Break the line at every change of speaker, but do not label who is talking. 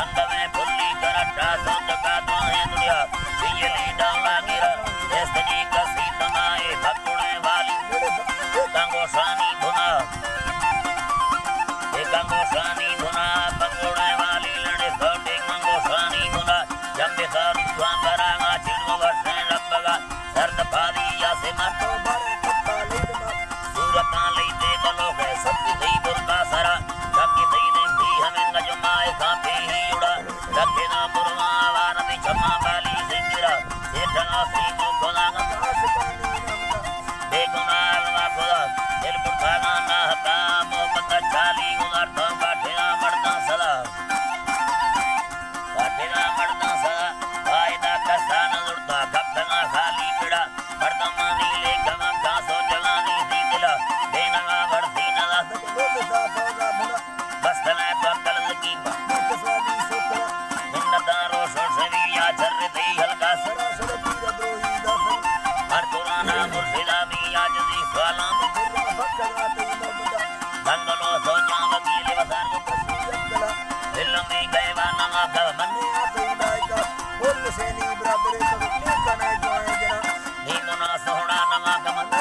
अंग में फुल्ली करट्टा सोच का तो है दुनिया बिजली डाला गिरा ऐसी कसी तमाए भगुणे वाली गंगोसानी धुना गंगोसानी धुना भगुणे वाली लड़े सोटे गंगोसानी धुना जम्बे सारू स्वांबरागा चिड़ो वर्षे रब्बगा सर्द भावी या से मातो बारे पत्ता लेदमा सूरता लेते बलो के सत्य दई बुरका सरा रखी दई ने भी हमें नजमाए काफी ही उड़ा रखे ना बुरवा वारती क्षमा वाली सिंगिरा सेठना श्री को गोलांगा आसपानी नमका बेगुना अलवा खुदा दिल पुरखाना ना हका मोहब्बत चाली गुजार तो काठेना मरता सदा वायदा कस्तान उड़ता कब्दना खाली पिड़ा मर्दमानी ले गमा कासो जलानी दी दिला बेनगा बढ़ती नला बस्तना तो कल लगी मिन्नदारो सोशविया चर दे हल्का सरा सरा द्रोही दफन हर पुराना मुर्शिदा भी आज दी सवाला में गुर्रा फकरा ते मोहब्बत दंगलो सोचा वकील वसार को प्रश्न दिल में गए वाना का मन्ने आते दायका बोल से नी बराबर सब ने कने जो है जना नी मना सोहना नमा कमन